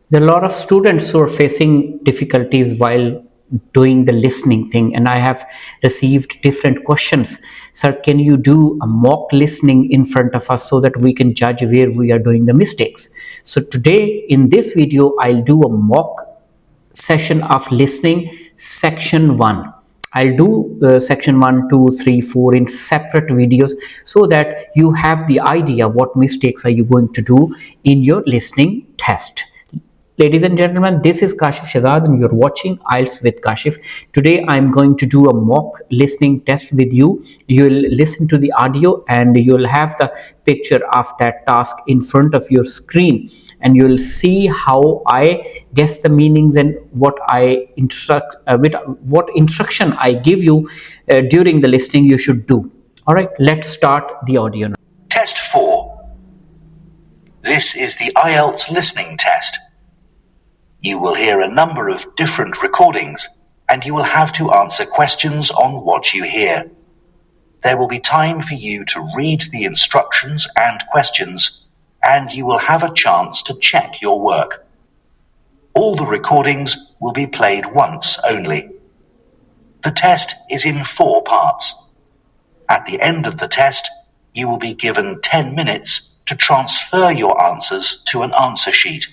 There are a lot of students who are facing difficulties while doing the listening thing, and I have received different questions. Sir, can you do a mock listening in front of us so that we can judge where we are doing the mistakes? So today in this video, I'll do a mock session of listening section 1. I'll do section 1, 2, 3, 4 in separate videos so that you have the idea what mistakes are you going to do in your listening test. Ladies and gentlemen, this is Kashif Shahzad and you're watching IELTS with Kashif. Today I'm going to do a mock listening test with you. You'll listen to the audio and you'll have the picture of that task in front of your screen, and you'll see how I guess the meanings and what I what instruction I give you during the listening you should do. All right, let's start the audio now. Test 4. This is the IELTS listening test. You will hear a number of different recordings and you will have to answer questions on what you hear. There will be time for you to read the instructions and questions, and you will have a chance to check your work. All the recordings will be played once only. The test is in 4 parts. At the end of the test, you will be given 10 minutes to transfer your answers to an answer sheet.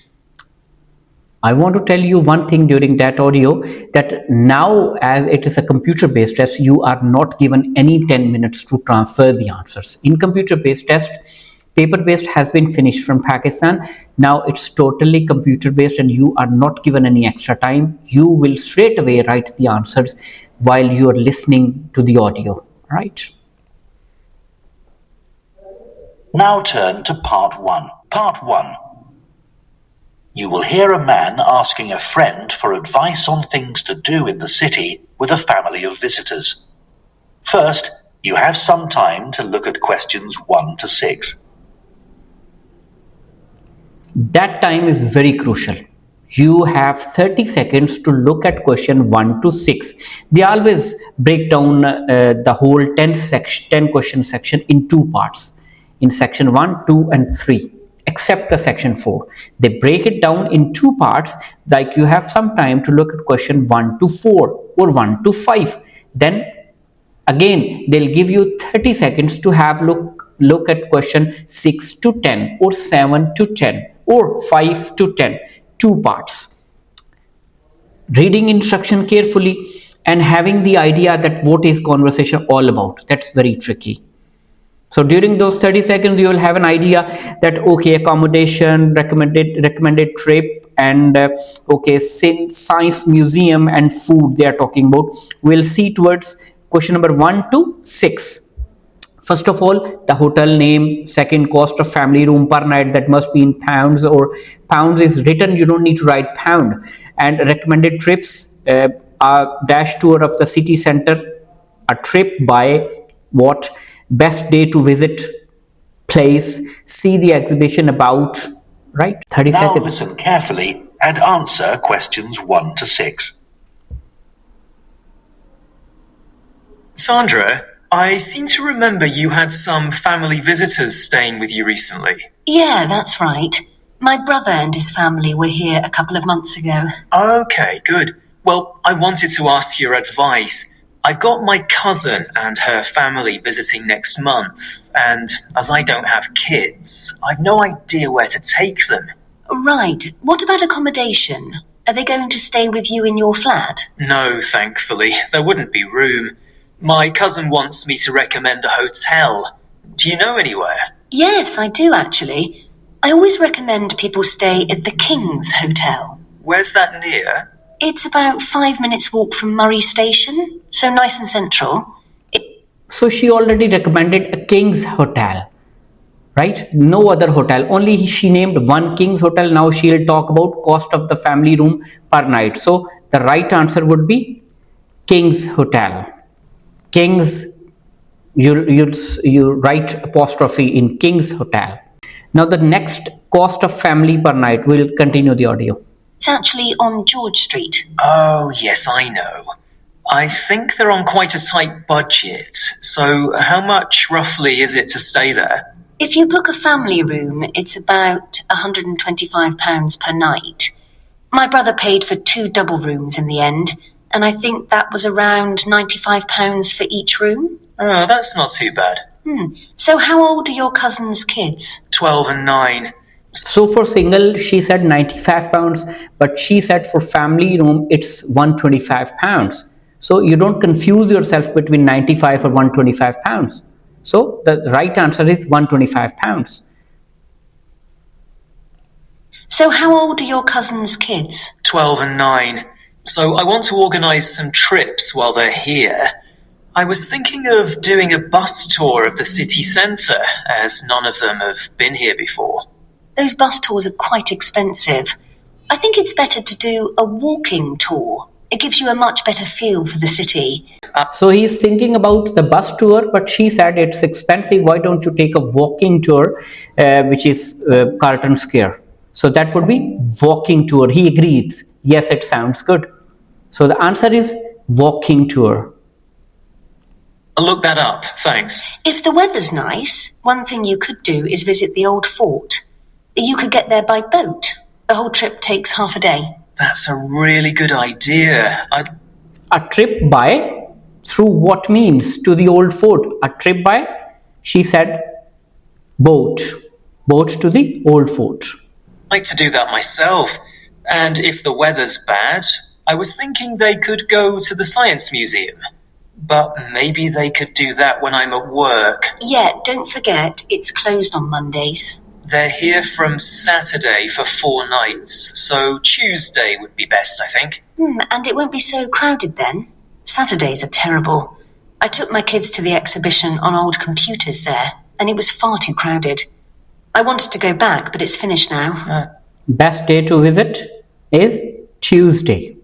I want to tell you one thing during that audio, that now as it is a computer-based test, you are not given any 10 minutes to transfer the answers. In computer-based test, paper-based has been finished from Pakistan. Now it's totally computer-based and you are not given any extra time. You will straight away write the answers while you are listening to the audio, right? Now turn to part 1. Part 1. You will hear a man asking a friend for advice on things to do in the city with a family of visitors. First, you have some time to look at questions 1 to 6. That time is very crucial. You have 30 seconds to look at question 1 to 6. They always break down the whole 10 question section in 2 parts. In section 1, 2 and 3. Except the section 4. They break it down in 2 parts, like you have some time to look at question 1 to 4 or 1 to 5. Then again, they'll give you 30 seconds to have look at question 6 to 10 or 7 to 10 or 5 to 10. 2 parts. Reading instruction carefully and having the idea that what is conversation all about. That's very tricky. So during those 30 seconds, you will have an idea that, okay, accommodation, recommended trip, and okay, science museum and food they are talking about. We'll see towards question number 1 to 6. First of all, the hotel name. Second, cost of family room per night, that must be in pounds, or pounds is written, you don't need to write pound. And recommended trips, a dash tour of the city center, a trip by what, best day to visit place, see the exhibition about, right? 30 now seconds. Listen carefully and answer questions 1 to 6. Sandra, I seem to remember you had some family visitors staying with you recently. Yeah, that's right. My brother and his family were here a couple of months ago. Okay, good. Well, I wanted to ask your advice. I've got my cousin and her family visiting next month, and as I don't have kids, I've no idea where to take them. Right. What about accommodation? Are they going to stay with you in your flat? No, thankfully. There wouldn't be room. My cousin wants me to recommend a hotel. Do you know anywhere? Yes, I do actually. I always recommend people stay at the King's Hotel. Where's that near? It's about 5 minutes walk from Murray Station, so nice and central. So she already recommended a King's Hotel, right? No other hotel. Only she named one King's Hotel. Now she'll talk about cost of the family room per night. So the right answer would be King's Hotel. King's, you write apostrophe in King's Hotel. Now the next cost of family per night. We'll continue the audio. It's actually on George Street. Oh, yes, I know. I think they're on quite a tight budget. So how much roughly is it to stay there? If you book a family room, it's about £125 per night. My brother paid for 2 double rooms in the end, and I think that was around £95 for each room. Oh, that's not too bad. So how old are your cousin's kids? 12 and 9. So for single, she said £95, but she said for family room, it's £125. So you don't confuse yourself between 95 or £125. So the right answer is £125. So how old are your cousin's kids? 12 and 9. So I want to organise some trips while they're here. I was thinking of doing a bus tour of the city centre, as none of them have been here before. Those bus tours are quite expensive. I think it's better to do a walking tour. It gives you a much better feel for the city. So he's thinking about the bus tour, but she said it's expensive. Why don't you take a walking tour, which is Carlton Square? So that would be walking tour. He agreed. Yes, it sounds good. So the answer is walking tour. I'll look that up, thanks. If the weather's nice, one thing you could do is visit the old fort. You could get there by boat. The whole trip takes half a day. That's a really good idea. A trip by, through what means? To the old fort. A trip by, she said, boat. Boat to the old fort. I'd like to do that myself. And if the weather's bad, I was thinking they could go to the Science Museum. But maybe they could do that when I'm at work. Yeah, don't forget, it's closed on Mondays. They're here from Saturday for 4 nights, so Tuesday would be best, I think. And it won't be so crowded then. Saturdays are terrible. I took my kids to the exhibition on old computers there, and it was far too crowded. I wanted to go back, but it's finished now. Best day to visit is Tuesday.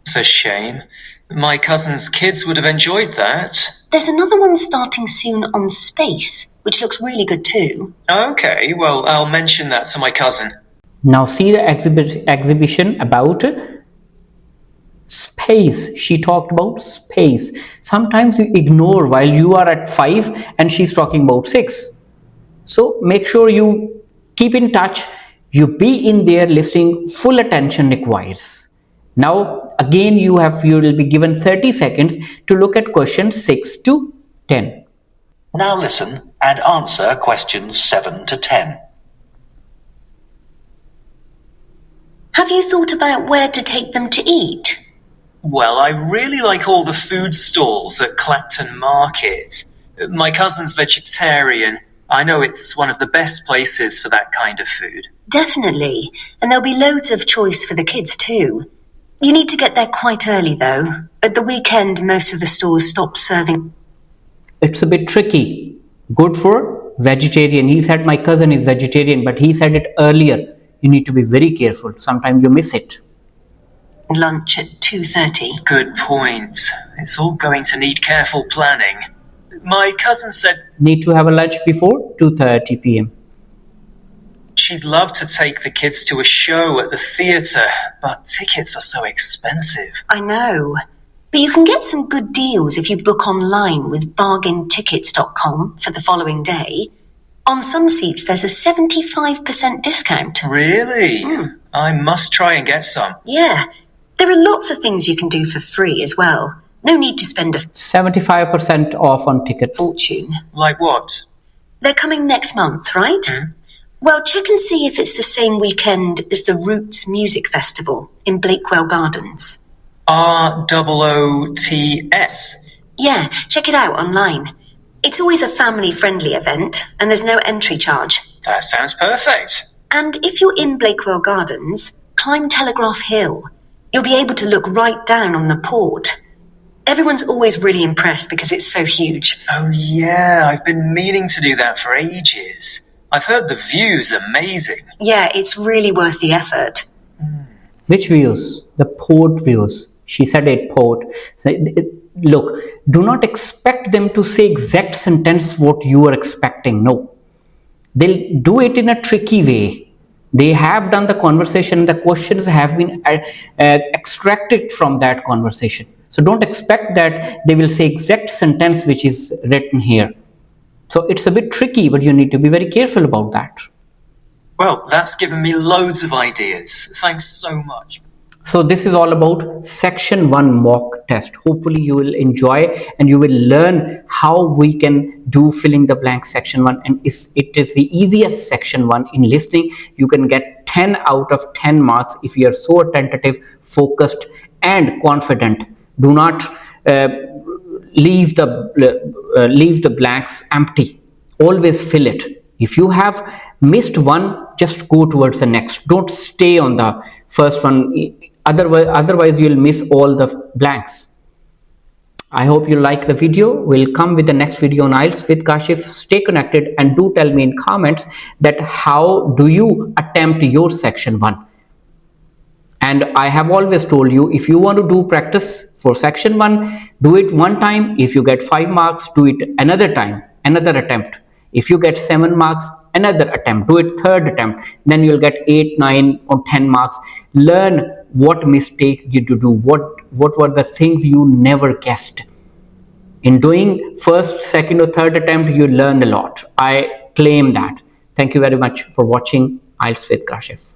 It's a shame. My cousin's kids would have enjoyed that. There's another one starting soon on space, which looks really good too. Okay, well, I'll mention that to my cousin. Now see the exhibition about space. She talked about space. Sometimes you ignore while you are at 5 and she's talking about 6. So make sure you keep in touch. You be in there listening. Full attention requires. Now again you will be given 30 seconds to look at questions 6 to 10. Now listen and answer questions 7 to 10. Have you thought about where to take them to eat? Well, I really like all the food stalls at Clacton Market. My cousin's vegetarian. I know it's one of the best places for that kind of food. Definitely. And there'll be loads of choice for the kids too. You need to get there quite early though. At the weekend, most of the stores stop serving. It's a bit tricky. Good for vegetarian. He said my cousin is vegetarian, but he said it earlier. You need to be very careful. Sometimes you miss it. Lunch at 2:30. Good point. It's all going to need careful planning. My cousin said Need to have a lunch before 2:30 p.m. she'd love to take the kids to a show at the theatre, but tickets are so expensive. I know. But you can get some good deals if you book online with bargaintickets.com for the following day. On some seats, there's a 75% discount. Really? I must try and get some. Yeah. There are lots of things you can do for free as well. No need to spend a 75% off on tickets. fortune. Like what? They're coming next month, right? Well, check and see if it's the same weekend as the Roots Music Festival in Blakewell Gardens. ROOTS. Yeah, check it out online. It's always a family-friendly event, and there's no entry charge. That sounds perfect. And if you're in Blakewell Gardens, climb Telegraph Hill. You'll be able to look right down on the port. Everyone's always really impressed because it's so huge. Oh yeah, I've been meaning to do that for ages. I've heard the view's amazing. Yeah, it's really worth the effort. Which views? The port views. She said it port. Look, do not expect them to say exact sentence what you are expecting. No. They'll do it in a tricky way. They have done the conversation. The questions have been extracted from that conversation. So don't expect that they will say exact sentence which is written here. So it's a bit tricky, but you need to be very careful about that. Well, that's given me loads of ideas. Thanks so much. So this is all about section 1 mock test. Hopefully you will enjoy and you will learn how we can do filling the blank section 1, and it is the easiest section 1 in listening. You can get 10 out of 10 marks if you are so attentive, focused and confident. Do not leave the blanks empty. Always fill it. If you have missed one, just go towards the next. Don't stay on the first one. Otherwise you'll miss all the blanks. I hope you like the video. We'll come with the next video on IELTS with Kashif. Stay connected and do tell me in comments that how do you attempt your section 1. And I have always told you, if you want to do practice for section 1, do it one time. If you get 5 marks, do it another time, another attempt. If you get 7 marks, another attempt, do it third attempt. Then you'll get 8, 9 or 10 marks. Learn what mistakes did you do, what were the things you never guessed. In doing first, second or third attempt, you learn a lot. I claim that. Thank you very much for watching IELTS with Kashif.